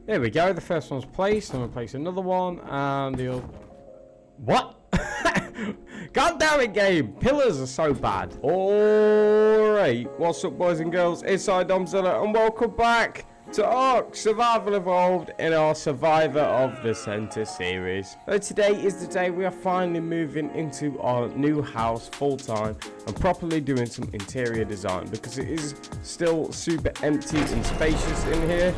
There we go. The first one's placed. I'm going to place another one. And the other... What? God damn it, game. Pillars are so bad. Alright. What's up, boys and girls? It's Domzilla, and welcome back to ARK Survival Evolved in our Survivor of the Center series. So today is the day we are finally moving into our new house full-time and properly doing some interior design, because it is still super empty and spacious in here.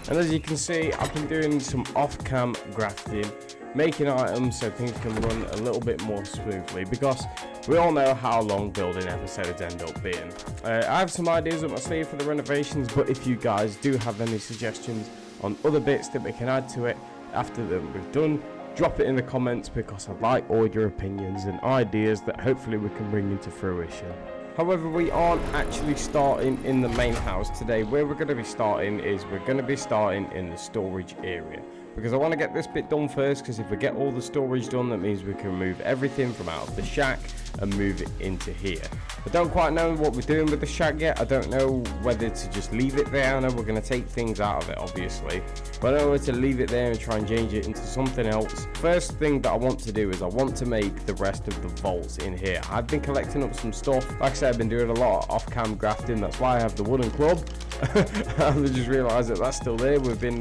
And as you can see, I've been doing some off-cam grafting, making items so things can run a little bit more smoothly, because we all know how long building episodes end up being. I have some ideas up my sleeve for the renovations, but if you guys do have any suggestions on other bits that we can add to it after that we've done, drop it in the comments, because I'd like all your opinions and ideas that hopefully we can bring into fruition. However, we aren't actually starting in the main house today. Where we're going to be starting is we're going to be starting in the storage area, because I want to get this bit done first, because if we get all the storage done, that means we can remove everything from out of the shack and move it into here. I don't quite know what we're doing with the shack yet. I don't know whether to just leave it there. I know we're going to take things out of it, obviously, but I don't know whether to leave it there and try and change it into something else. First thing that I want to do is I want to make the rest of the vaults in here. I've been collecting up some stuff. Like I said, I've been doing a lot of off-cam grafting. That's why I have the wooden club. I just realised that that's still there. We've been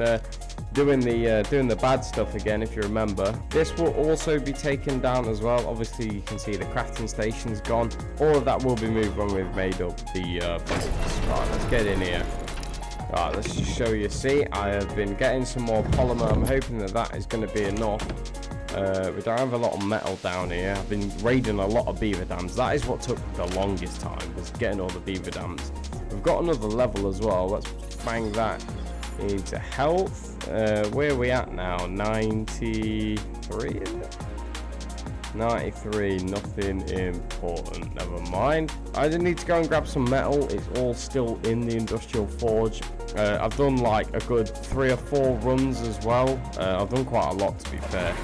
doing the bad stuff again, if you remember. This will also be taken down as well. Obviously you can see the crafting station's gone. All of that will be moved when we've made up the bolts. Right, let's get in here. Right, let's just show you. See, I have been getting some more polymer. I'm hoping that that is going to be enough. We don't have a lot of metal down here. I've been raiding a lot of beaver dams. That is what took the longest time, was getting all the beaver dams. We've got another level as well. Let's bang that into health. Where are we at now? 93, is it? 93, nothing important. Never mind. I did need to go and grab some metal. It's all still in the industrial forge. I've done like a good 3 or 4 runs as well. I've done quite a lot, to be fair.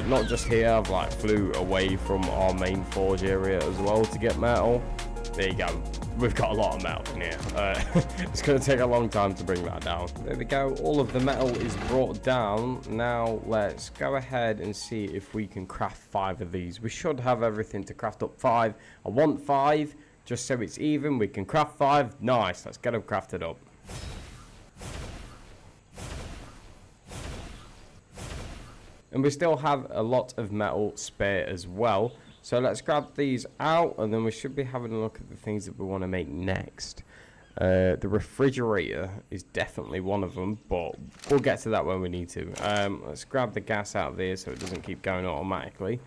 Not just here, I've like flew away from our main forge area as well to get metal. There you go. We've got a lot of metal in here. It's going to take a long time to bring that down. There we go. All of the metal is brought down. Now let's go ahead and see if we can craft 5 of these. We should have everything to craft up 5. I want 5 just so it's even. We can craft 5. Nice. Let's get them crafted up. And we still have a lot of metal spare as well. So let's grab these out, and then we should be having a look at the things that we want to make next. The refrigerator is definitely one of them, but we'll get to that when we need to. Let's grab the gas out of there so it doesn't keep going automatically.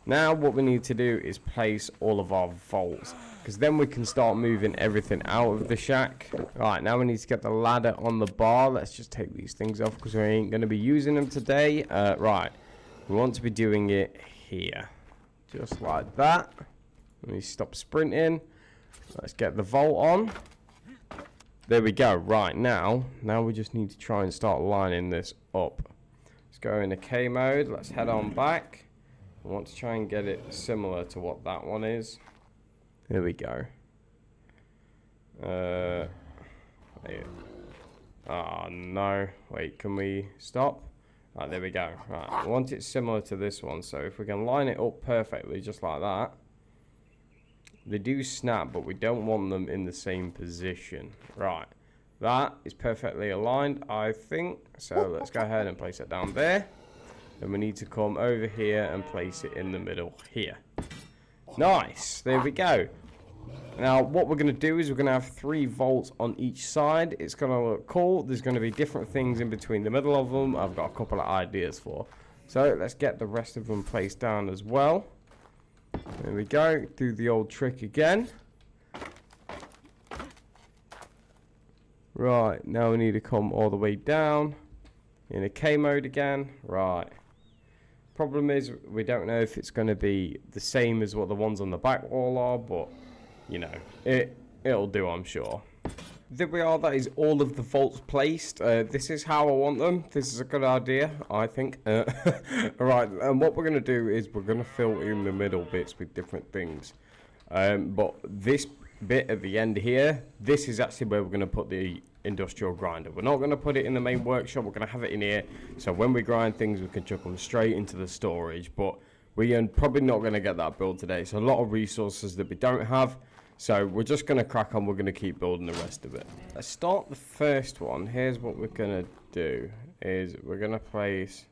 Now what we need to do is place all of our vaults, because then we can start moving everything out of the shack. Right, now we need to get the ladder on the bar. Let's just take these things off, because we ain't going to be using them today. Right, we want to be doing it here. Just like that. Let me stop sprinting. Let's get the vault on. There we go. Right, now we just need to try and start lining this up. Let's go into K mode. Let's head on back. I want to try and get it similar to what that one is. There we go. Oh no. Wait, can we stop? Right, there we go. Right, I want it similar to this one, so if we can line it up perfectly, just like that. They do snap, but we don't want them in the same position. Right, that is perfectly aligned, I think. So let's go ahead and place it down there. Then we need to come over here and place it in the middle here. Nice, there we go. Now what we're going to do is we're going to have 3 vaults on each side. It's going to look cool. There's going to be different things in between the middle of them. I've got a couple of ideas for. So let's get the rest of them placed down as well. There we go. Do the old trick again. Right, now we need to come all the way down in a K mode again. Right. Problem is we don't know if it's going to be the same as what the ones on the back wall are, but you know, it'll do, I'm sure. There we are. That is all of the vaults placed. This is how I want them. This is a good idea, I think. Alright, and what we're going to do is we're going to fill in the middle bits with different things. But this bit at the end here, this is actually where we're going to put the industrial grinder. We're not going to put it in the main workshop. We're going to have it in here. So when we grind things, we can chuck them straight into the storage. But we are probably not going to get that build today. So a lot of resources that we don't have. So we're just going to crack on. We're going to keep building the rest of it. Let's start the first one. Here's what we're going to do. Is we're going to place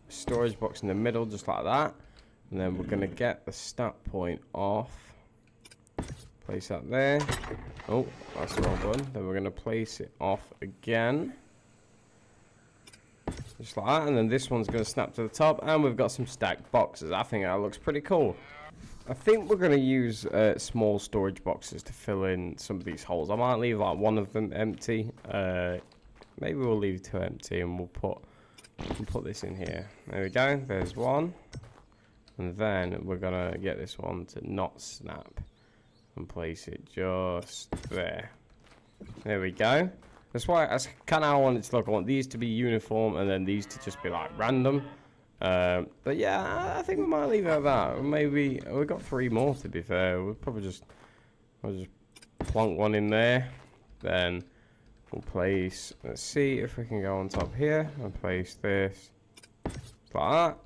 a storage box in the middle just like that. And then we're going to get the stat point off. Place that there. Oh, that's the wrong one. Then we're going to place it off again. Just like that. And then this one's going to snap to the top. And we've got some stacked boxes. I think that looks pretty cool. I think we're going to use small storage boxes to fill in some of these holes. I might leave like one of them empty. Maybe we'll leave two empty and we'll put this in here. There we go. There's one. And then we're going to get this one to not snap. And place it just there. There we go. That's kind of how I want it to look. I want these to be uniform and then these to just be like random. But yeah, I think we might leave it at that. Maybe we've got 3 more to be fair. We'll probably just plonk one in there. Then we'll place. Let's see if we can go on top here and place this like that.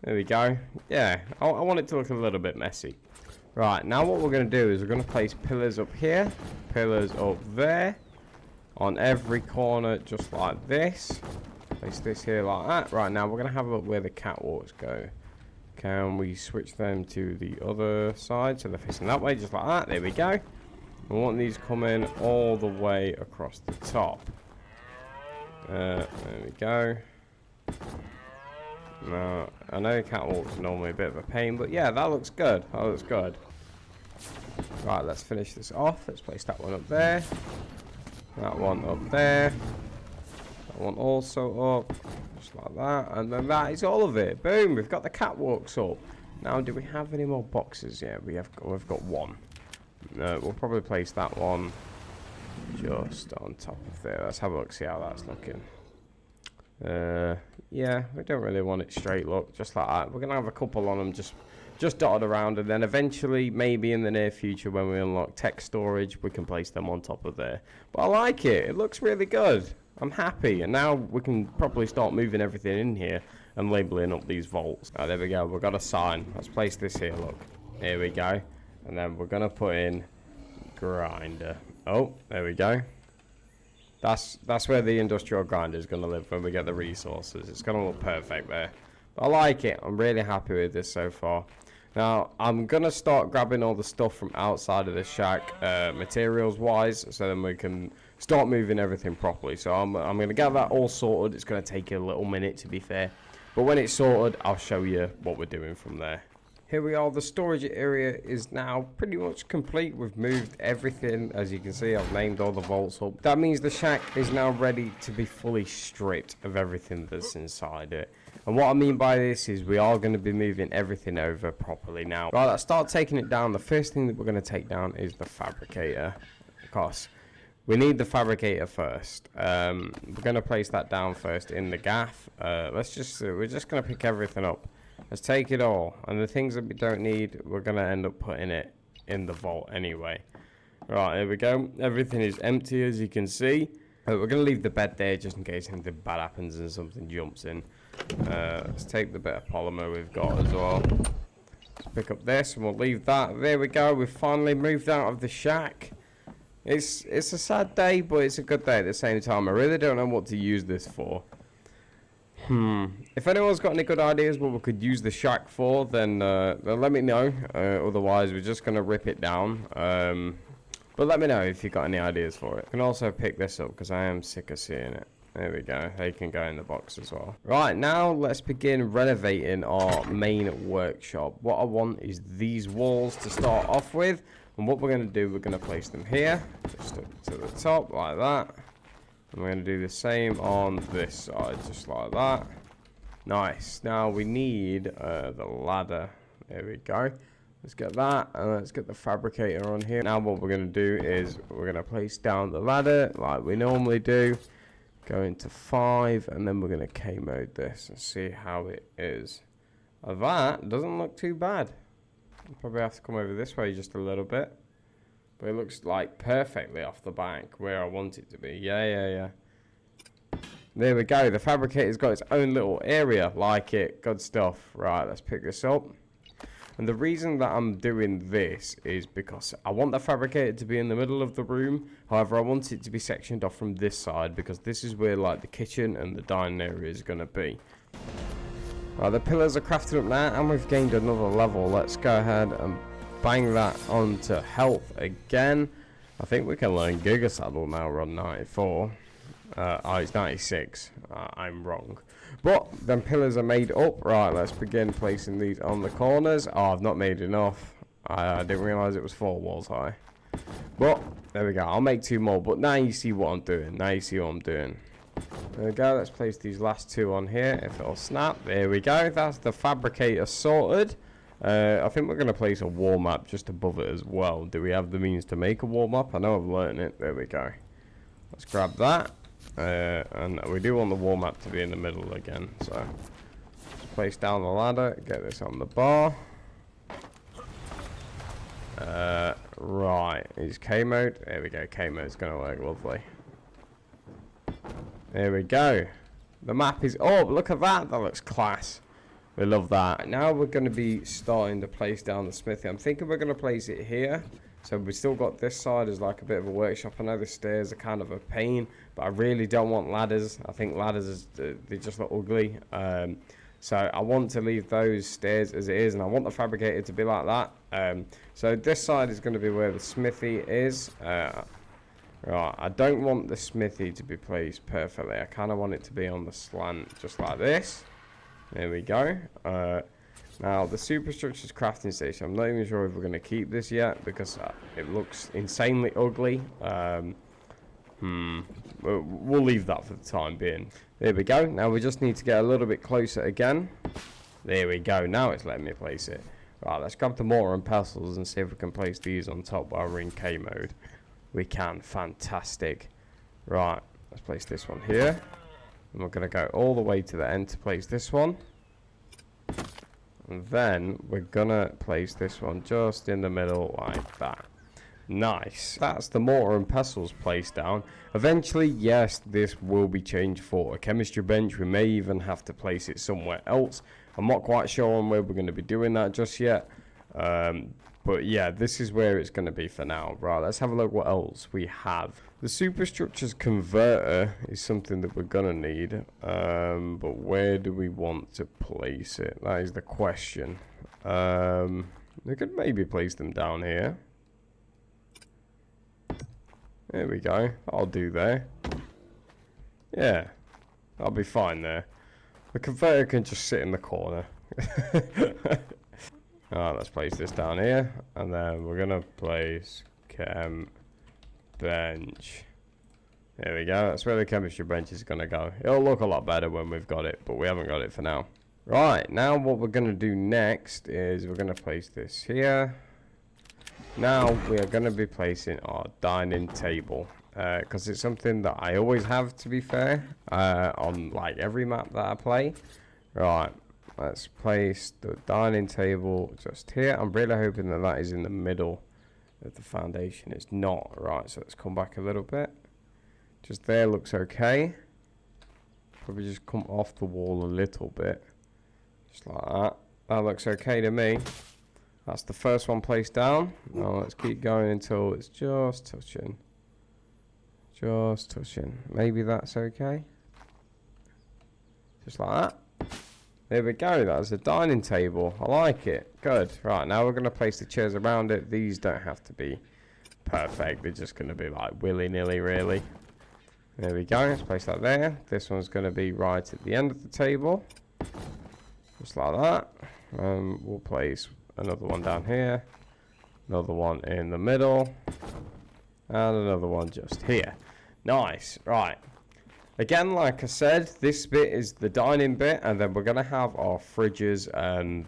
There we go. Yeah, I want it to look a little bit messy. Right, now what we're going to do is we're going to place pillars up here, pillars up there, on every corner just like this. Place this here like that. Right, now we're going to have a look where the catwalks go. Can we switch them to the other side so they're facing that way just like that? There we go. We want these coming all the way across the top. There we go. No, I know catwalks are normally a bit of a pain, but yeah, that looks good. That looks good. Right, let's finish this off. Let's place that one up there. That one up there. That one also up. Just like that. And then that is all of it. Boom, we've got the catwalks up. Now, do we have any more boxes? Yeah, we've got one. We'll probably place that one just on top of there. Let's have a look, see how that's looking. Yeah, we don't really want it straight, look, just like that. We're gonna have a couple on them just dotted around, and then eventually, maybe in the near future when we unlock tech storage, we can place them on top of there. But I like it looks really good. I'm happy, and now we can probably start moving everything in here and labeling up these vaults. Oh, there we go, we've got a sign. Let's place this here, look. Here we go. And then we're gonna put in grinder. Oh, there we go. That's where the industrial grinder is going to live when we get the resources. It's going to look perfect there. But I like it. I'm really happy with this so far. Now, I'm going to start grabbing all the stuff from outside of the shack, materials-wise, so then we can start moving everything properly. So I'm going to get that all sorted. It's going to take a little minute, to be fair. But when it's sorted, I'll show you what we're doing from there. Here we are, the storage area is now pretty much complete. We've moved everything, as you can see, I've named all the vaults up. That means the shack is now ready to be fully stripped of everything that's inside it. And what I mean by this is we are going to be moving everything over properly now. Right, let's start taking it down. The first thing that we're going to take down is the fabricator. Of course, we need the fabricator first. We're going to place that down first in the gaff. We're just going to pick everything up. Let's take it all, and the things that we don't need, we're going to end up putting it in the vault anyway. Right, here we go. Everything is empty, as you can see. We're going to leave the bed there just in case anything bad happens and something jumps in. Let's take the bit of polymer we've got as well. Let's pick up this, and we'll leave that. There we go. We've finally moved out of the shack. It's a sad day, but it's a good day at the same time. I really don't know what to use this for. If anyone's got any good ideas what we could use the shack for, then let me know. Otherwise, we're just going to rip it down. But let me know if you've got any ideas for it. I can also pick this up because I am sick of seeing it. There we go. They can go in the box as well. Right, now let's begin renovating our main workshop. What I want is these walls to start off with. And what we're going to do, we're going to place them here. Just up to the top like that. And we're going to do the same on this side, just like that. Nice. Now we need the ladder. There we go. Let's get that, and let's get the fabricator on here. Now what we're going to do is we're going to place down the ladder like we normally do. Go into 5, and then we're going to K-mode this and see how it is. That doesn't look too bad. I'll probably have to come over this way just a little bit. But it looks like perfectly off the back where I want it to be. Yeah. There we go. The fabricator's got its own little area. Like it. Good stuff. Right, let's pick this up. And the reason that I'm doing this is because I want the fabricator to be in the middle of the room. However, I want it to be sectioned off from this side because this is where like the kitchen and the dining area is going to be. Right, the pillars are crafted up now and we've gained another level. Let's go ahead and bang that onto health again. I think we can learn Giga Saddle now. We're on 94. Oh, it's 96. I'm wrong. But them pillars are made up. Right, let's begin placing these on the corners. Oh, I've not made enough. I didn't realise it was 4 walls high. But, there we go. I'll make 2 more. But now you see what I'm doing. There we go. Let's place these last 2 on here. If it'll snap. There we go. That's the fabricator sorted. I think we're going to place a wall map just above it as well. Do we have the means to make a wall map? I know I've learned it. There we go. Let's grab that. And we do want the wall map to be in the middle again. So, let's place down the ladder. Get this on the bar. Right. Is K mode? There we go. K mode is going to work lovely. There we go. The map is up. Look at that. That looks class. We love that. Now we're going to be starting to place down the smithy. I'm thinking we're going to place it here. So we've still got this side as like a bit of a workshop. I know the stairs are kind of a pain, but I really don't want ladders. I think ladders, they just look ugly. So I want to leave those stairs as it is, and I want the fabricator to be like that. So this side is going to be where the smithy is. Right, I don't want the smithy to be placed perfectly. I kind of want it to be on the slant, just like this. There we go. Now, the superstructures crafting station, I'm not even sure if we're going to keep this yet because it looks insanely ugly. We'll leave that for the time being. There we go. Now, we just need to get a little bit closer again. There we go. Now it's letting me place it. Right, let's grab the mortar and pestles and see if we can place these on top while we're in K mode. We can. Fantastic. Right, let's place this one here. And we're going to go all the way to the end to place this one. And then we're gonna place this one just in the middle like that. Nice. That's the mortar and pestles placed down. Eventually, yes, this will be changed for a chemistry bench. We may even have to place it somewhere else. I'm not quite sure on where we're going to be doing that just yet. But yeah, this is where it's going to be for now. Right, let's have a look what else we have. The superstructures converter is something that we're going to need. But where do we want to place it? That is the question. We could maybe place them down here. There we go. I'll do there. Yeah, I'll be fine there. The converter can just sit in the corner. Alright, let's place this down here. And then we're going to place chem bench. There we go. That's where the chemistry bench is going to go. It'll look a lot better when we've got it, but we haven't got it for now. Right, now what we're going to do next is we're going to place this here. Now we are going to be placing our dining table. Because it's something that I always have, to be fair, on like every map that I play. Right. Let's place the dining table just here. I'm really hoping that that is in the middle of the foundation. It's not. Right, so let's come back a little bit. Just there looks okay. Probably just come off the wall a little bit. Just like that. That looks okay to me. That's the first one placed down. Now let's keep going until it's just touching. Just touching. Maybe that's okay. Just like that. There we go, that's a dining table. I like it. Good. Right, now we're going to place the chairs around it. These don't have to be perfect. They're just going to be like willy-nilly, really. There we go. Let's place that there. This one's going to be right at the end of the table. Just like that. We'll place another one down here. Another one in the middle. And another one just here. Nice. Right. Again, like I said, this bit is the dining bit, and then we're going to have our fridges and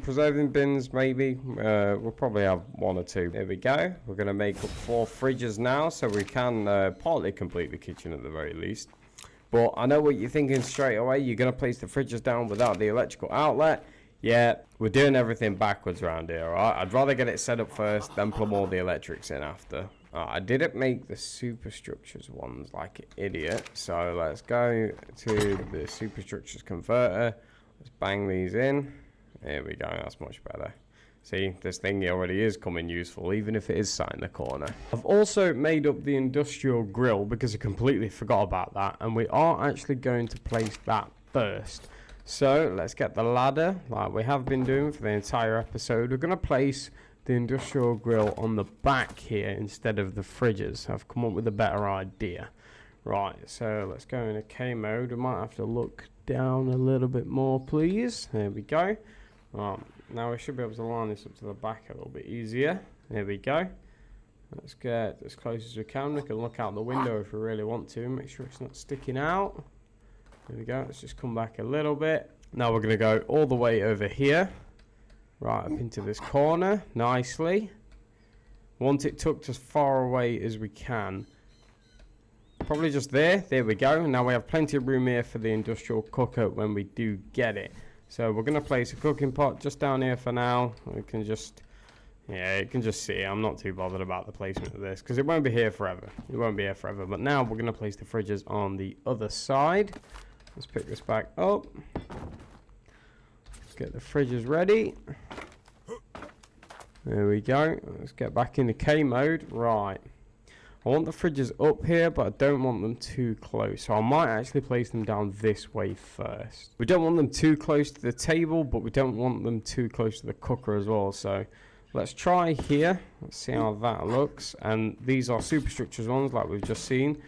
preserving bins, maybe. We'll probably have 1 or 2. There we go. We're going to make up 4 fridges now, so we can partly complete the kitchen at the very least. But I know what you're thinking straight away. You're going to place the fridges down without the electrical outlet. Yeah, we're doing everything backwards around here, alright? I'd rather get it set up first, then plumb all the electrics in after. I didn't make the superstructures ones like an idiot, so let's go to the superstructures converter. Let's bang these in. There we go, that's much better. See, this thing already is coming useful, even if it is sat in the corner. I've also made up the industrial grill because I completely forgot about that, and we are actually going to place that first. So let's get the ladder like we have been doing for the entire episode. We're going to place the industrial grill on the back here instead of the fridges. I've come up with a better idea. Right, so let's go into K mode. We might have to look down a little bit more, please. There we go. Right, now we should be able to line this up to the back a little bit easier. There we go. Let's get as close as we can. We can look out the window if we really want to. Make sure it's not sticking out. There we go. Let's just come back a little bit. Now we're going to go all the way over here. Right up into this corner. Nicely. Want it tucked as far away as we can. Probably just there. There we go. Now we have plenty of room here for the industrial cooker when we do get it. So we're going to place a cooking pot just down here for now. We can just... yeah, you can just see. I'm not too bothered about the placement of this because it won't be here forever. It won't be here forever. But now we're going to place the fridges on the other side. Let's pick this back up. Let's get the fridges ready. There we go. Let's get back into K mode. Right. I want the fridges up here, but I don't want them too close. So I might actually place them down this way first. We don't want them too close to the table, but we don't want them too close to the cooker as well. So let's try here. Let's see how that looks. And these are superstructures ones like we've just seen.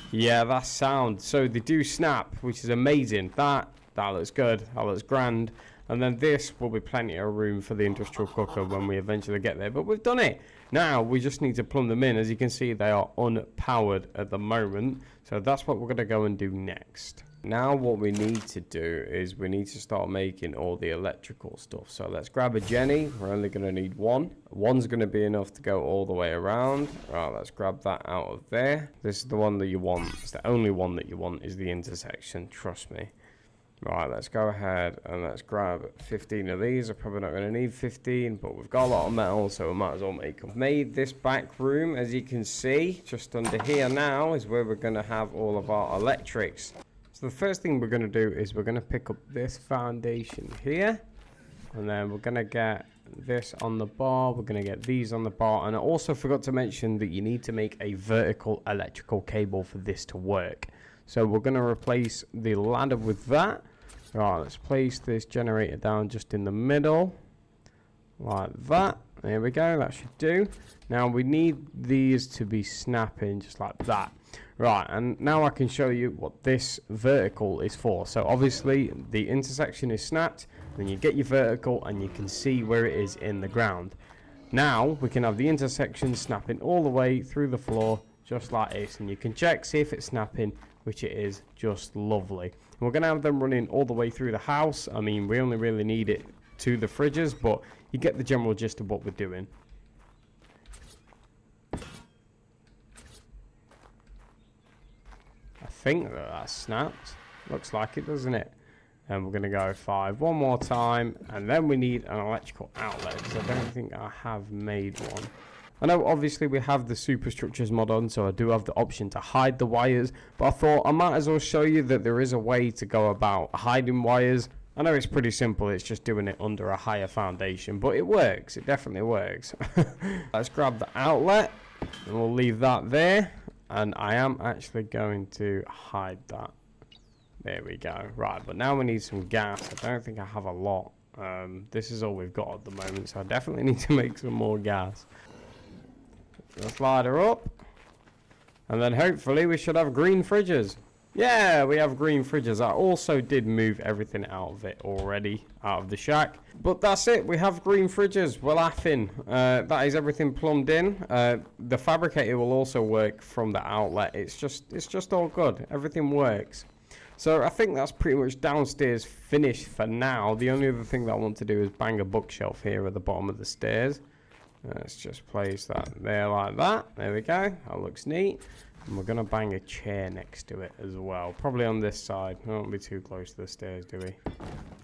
Yeah, that's sound. So they do snap, which is amazing. That looks good. That looks grand. And then this will be plenty of room for the industrial cooker when we eventually get there. But we've done it. Now we just need to plumb them in. As you can see, they are unpowered at the moment. So that's what we're going to go and do next. Now what we need to do is we need to start making all the electrical stuff. So let's grab a Jenny. We're only going to need one. One's going to be enough to go all the way around. Right, let's grab that out of there. This is the one that you want. It's the only one that you want is the intersection. Trust me. Right, let's go ahead and let's grab 15 of these. I'm probably not going to need 15, but we've got a lot of metal, so we might as well make them. Made this back room, as you can see, just under here now is where we're going to have all of our electrics. So the first thing we're going to do is we're going to pick up this foundation here, and then we're going to get this on the bar. We're going to get these on the bar, and I also forgot to mention that you need to make a vertical electrical cable for this to work. So we're going to replace the ladder with that. Right, let's place this generator down just in the middle. Like that. There we go, that should do. Now we need these to be snapping just like that. Right, and now I can show you what this vertical is for. So obviously the intersection is snapped. Then you get your vertical and you can see where it is in the ground. Now we can have the intersection snapping all the way through the floor just like this. And you can check, see if it's snapping, which it is just lovely. We're going to have them running all the way through the house. I mean, we only really need it to the fridges, but you get the general gist of what we're doing. I think that's snapped. Looks like it, doesn't it? And we're going to go 5 one more time, and then we need an electrical outlet, because I don't think I have made one. I know obviously we have the superstructures mod on, so I do have the option to hide the wires, but I thought I might as well show you that there is a way to go about hiding wires. I know it's pretty simple, it's just doing it under a higher foundation, but it works, it definitely works. Let's grab the outlet, and we'll leave that there, and I am actually going to hide that. There we go. Right, but now we need some gas. I don't think I have a lot. This is all we've got at the moment, so I definitely need to make some more gas. Let's light her up, and then hopefully we should have green fridges. Yeah, we have green fridges. I also did move everything out of it already, out of the shack. But that's it, we have green fridges. We're laughing. That is everything plumbed in. The fabricator will also work from the outlet. It's just all good. Everything works. So I think that's pretty much downstairs finished for now. The only other thing that I want to do is bang a bookshelf here at the bottom of the stairs. Let's just place that there like that. There we go. That looks neat. And we're going to bang a chair next to it as well. Probably on this side. We don't want to be too close to the stairs, do we?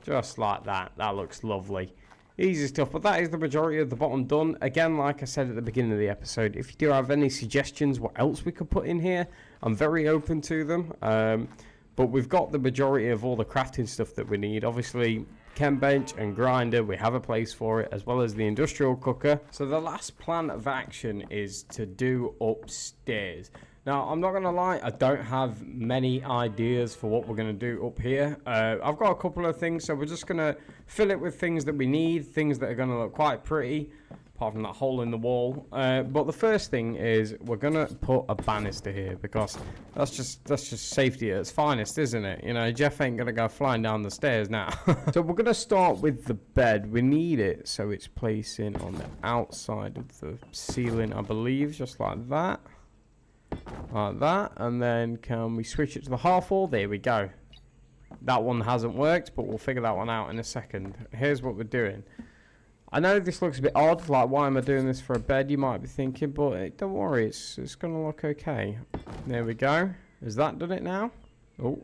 Just like that. That looks lovely. Easy stuff, but that is the majority of the bottom done. Again, like I said at the beginning of the episode, if you do have any suggestions what else we could put in here, I'm very open to them. But we've got the majority of all the crafting stuff that we need. Obviously, chem bench and grinder, we have a place for it, as well as the industrial cooker. So the last plan of action is to do upstairs. Now, I'm not going to lie, I don't have many ideas for what we're going to do up here. I've got a couple of things, so we're just going to fill it with things that we need, things that are going to look quite pretty, apart from that hole in the wall. But the first thing is we're going to put a banister here, because that's just safety at its finest, isn't it? You know, Jeff ain't going to go flying down the stairs now. So we're going to start with the bed. We need it, so it's placing on the outside of the ceiling, I believe, just like that. Like that, and then can we switch it to the half wall? There we go. That one hasn't worked, but we'll figure that one out in a second. Here's what we're doing. I know this looks a bit odd, like why am I doing this for a bed, you might be thinking, but don't worry, it's going to look okay. There we go. Has that done it now? Oh,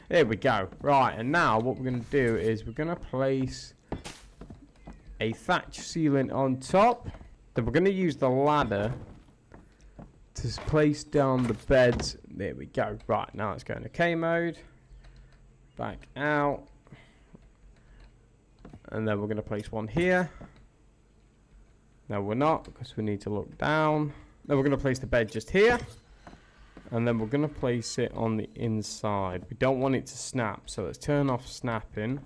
there we go. Right, and now what we're going to do is we're going to place a thatch ceiling on top. Then we're going to use the ladder to place down the beds. There we go. Right, now let's go into K mode. Back out. And then we're going to place one here. No, we're not, because we need to look down. Then we're going to place the bed just here. And then we're going to place it on the inside. We don't want it to snap, so let's turn off snapping.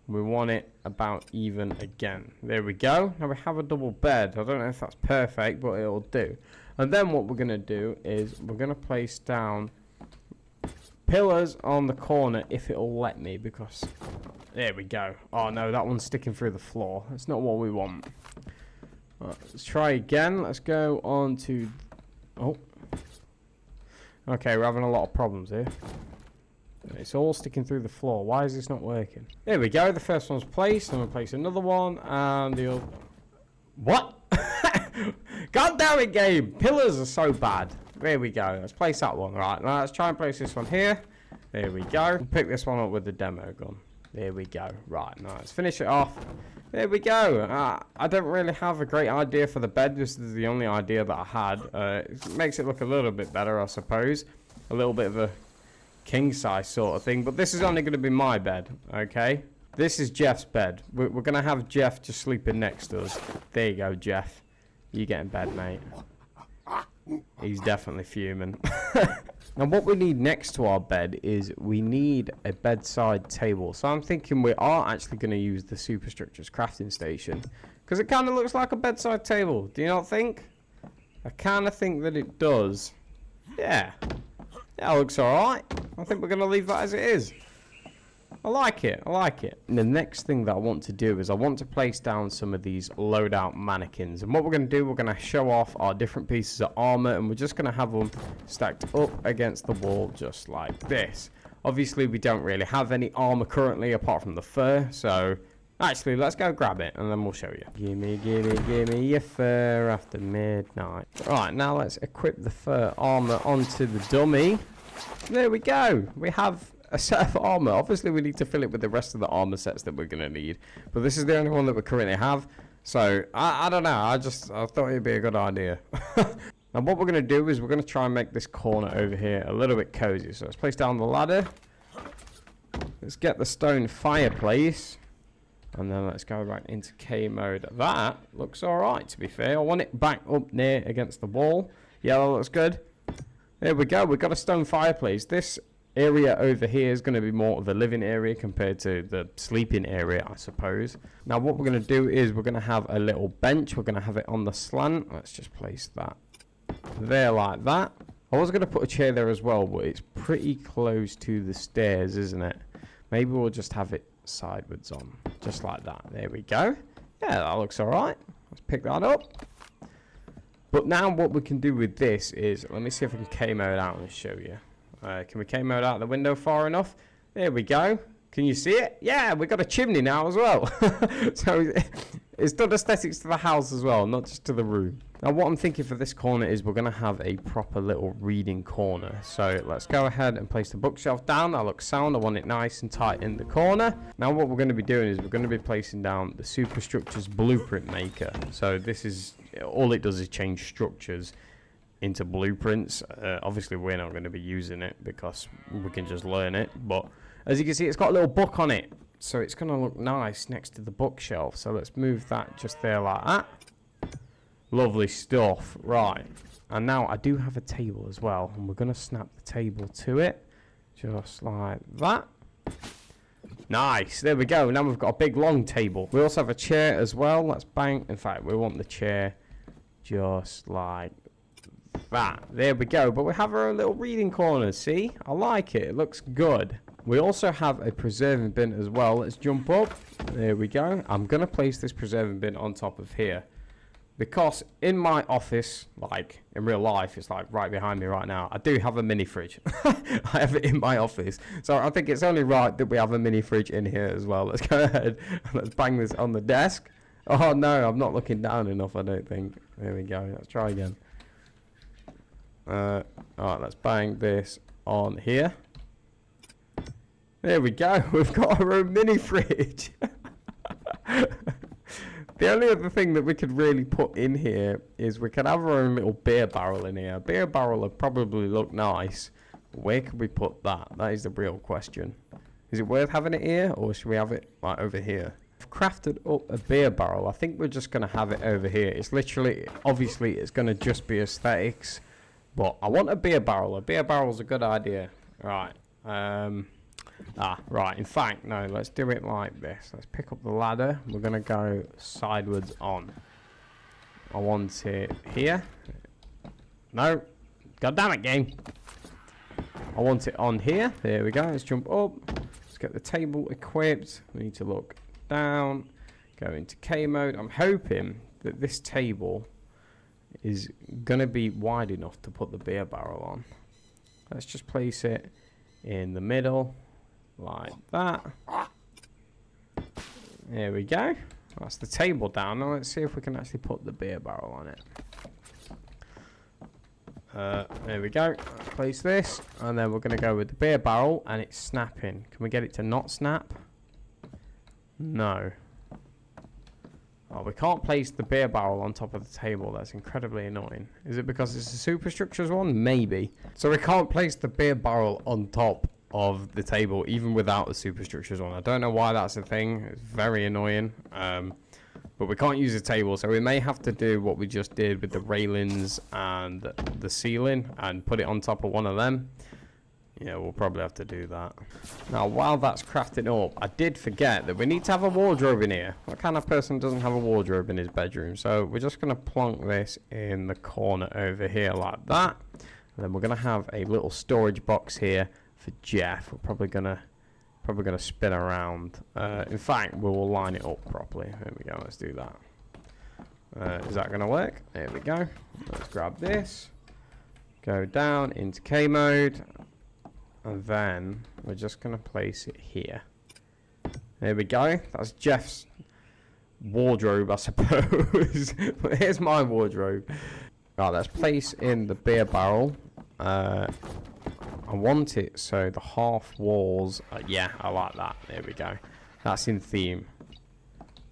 We want it about even again. There we go. Now we have a double bed. I don't know if that's perfect, but it'll do. And then what we're going to do is we're going to place down pillars on the corner if it'll let me, because there we go. Oh no, that one's sticking through the floor. That's not what we want. Right, let's try again. Let's go on to... Oh. Okay, we're having a lot of problems here. It's all sticking through the floor. Why is this not working? There we go. The first one's placed. I'm going to place another one. And the other... What? God damn it, game. Pillars are so bad. There we go. Let's place that one. Right, now let's try and place this one here. There we go. We'll pick this one up with the demo gun. There we go. Right, now let's finish it off. There we go. I don't really have a great idea for the bed. This is the only idea that I had. It makes it look a little bit better, I suppose. A little bit of a king size sort of thing. But this is only going to be my bed, okay? This is Jeff's bed. We're going to have Jeff just sleeping next to us. There you go, Jeff. You get in bed, mate. He's definitely fuming. Now, what we need next to our bed is we need a bedside table. So I'm thinking we are actually going to use the Superstructures crafting station, because it kind of looks like a bedside table. Do you not think? I kind of think that it does. Yeah. That looks alright. I think we're going to leave that as it is. I like it. I like it. And the next thing that I want to do is I want to place down some of these loadout mannequins. And what we're going to do, we're going to show off our different pieces of armor, and we're just going to have them stacked up against the wall just like this. Obviously, we don't really have any armor currently apart from the fur. So, actually, let's go grab it and then we'll show you. Gimme your fur after midnight. Right, now let's equip the fur armor onto the dummy. There we go. We have a set of armor. Obviously, we need to fill it with the rest of the armor sets that we're going to need. But this is the only one that we currently have. So, I don't know. I thought it'd be a good idea. Now, what we're going to do is we're going to try and make this corner over here a little bit cozy. So, let's place down the ladder. Let's get the stone fireplace. And then let's go right into K mode. That looks alright, to be fair. I want it back up near against the wall. Yeah, that looks good. There we go. We've got a stone fireplace. This area over here is going to be more of a living area compared to the sleeping area, I suppose. Now, what we're going to do is we're going to have a little bench. We're going to have it on the slant. Let's just place that there like that. I was going to put a chair there as well, but it's pretty close to the stairs, isn't it? Maybe we'll just have it sideways on, just like that. There we go. Yeah, that looks all right. Let's pick that up. But now what we can do with this is, let me see if I can K mode out and show you. Can we K mode out the window far enough? There we go. Can you see it? Yeah, we've got a chimney now as well. So It's done aesthetics to the house as well, not just to the room. Now what I'm thinking for this corner is we're going to have a proper little reading corner. So let's go ahead and place the bookshelf down. That looks sound. I want it nice and tight in the corner. Now what we're going to be doing is we're going to be placing down the Superstructures Blueprint Maker. So this is, all it does is change structures into blueprints. Obviously we're not going to be using it because we can just learn it. But as you can see, it's got a little book on it. So it's going to look nice next to the bookshelf. So let's move that just there like that. Lovely stuff. Right. And now I do have a table as well. And we're going to snap the table to it. Just like that. Nice. There we go. Now we've got a big long table. We also have a chair as well. Let's bang. In fact, we want the chair just like that. There we go. But we have our own little reading corner. See? I like it. It looks good. We also have a preserving bin as well. Let's jump up. There we go. I'm going to place this preserving bin on top of here. Because in my office, like in real life, it's like right behind me right now. I do have a mini fridge. I have it in my office. So I think it's only right that we have a mini fridge in here as well. Let's go ahead and let's bang this on the desk. Oh no, I'm not looking down enough, I don't think. There we go. Let's try again. Alright, let's bang this on here. There we go. We've got our own mini fridge. The only other thing that we could really put in here is we could have our own little beer barrel in here. A beer barrel would probably look nice. Where could we put that? That is the real question. Is it worth having it here, or should we have it like over here? I've crafted up a beer barrel. I think we're just going to have it over here. It's literally, obviously, it's going to just be aesthetics. But I want a beer barrel. A beer barrel's a good idea. Right. Right. In fact, no, let's do it like this. Let's pick up the ladder. We're going to go sideways on. I want it here. No. God damn it, game. I want it on here. There we go. Let's jump up. Let's get the table equipped. We need to look down. Go into K mode. I'm hoping that this table is going to be wide enough to put the beer barrel on. Let's just place it in the middle. Like that. There we go. That's the table down. Now let's see if we can actually put the beer barrel on it. There we go. Let's place this. And then we're going to go with the beer barrel. And it's snapping. Can we get it to not snap? No. Oh, we can't place the beer barrel on top of the table. That's incredibly annoying. Is it because it's a Superstructures one? Maybe. So we can't place the beer barrel on top of the table even without the Superstructures one. I don't know why that's a thing. It's very annoying. But we can't use the table, so we may have to do what we just did with the railings and the ceiling and put it on top of one of them. Yeah, we'll probably have to do that. Now, while that's crafting up, I did forget that we need to have a wardrobe in here. What kind of person doesn't have a wardrobe in his bedroom? So we're just going to plonk this in the corner over here like that. And then we're going to have a little storage box here for Jeff. We're probably gonna spin around. In fact, we will line it up properly. There we go. Let's do that. Is that gonna work? There we go. Let's grab this. Go down into K mode, and then we're just gonna place it here. There we go. That's Jeff's wardrobe, I suppose. But here's my wardrobe. Right, let's place in the beer barrel. I want it so the half walls, yeah, I like that. There we go. That's in theme.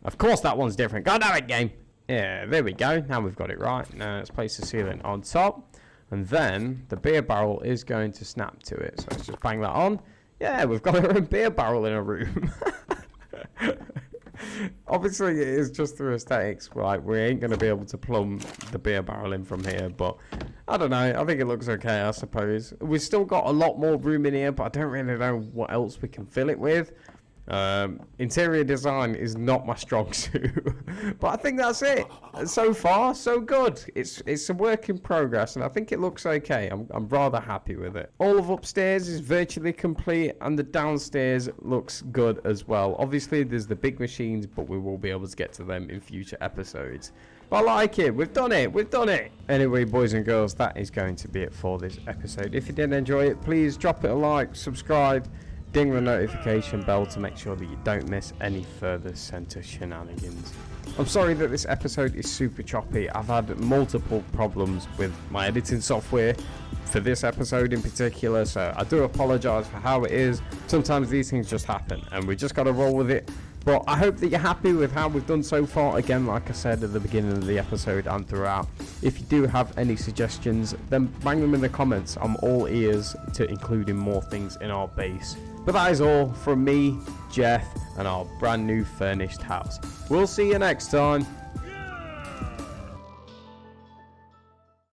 Of course that one's different. God damn it, game. Yeah, there we go. Now we've got it right. Now let's place the ceiling on top. And then the beer barrel is going to snap to it. So let's just bang that on. Yeah, we've got our own beer barrel in a room. Obviously, it is just through aesthetics. Right, we ain't going to be able to plumb the beer barrel in from here, but I don't know. I think it looks okay, I suppose. We've still got a lot more room in here, but I don't really know what else we can fill it with. Interior design is not my strong suit, but I think that's it. So far, so good. It's a work in progress, and I think it looks okay. I'm rather happy with it. All of upstairs is virtually complete, and the downstairs looks good as well. Obviously, there's the big machines, but we will be able to get to them in future episodes. But I like it. We've done it. We've done it. Anyway, boys and girls, that is going to be it for this episode. If you did enjoy it, please drop it a like, subscribe. ding the notification bell to make sure that you don't miss any further centre shenanigans. I'm sorry that this episode is super choppy. I've had multiple problems with my editing software for this episode in particular, so I do apologise for how it is. Sometimes these things just happen and we just got to roll with it. But I hope that you're happy with how we've done so far. Again, like I said at the beginning of the episode and throughout, if you do have any suggestions, then bang them in the comments. I'm all ears to including more things in our base. But that is all from me, Jeff, and our brand new furnished house. We'll see you next time.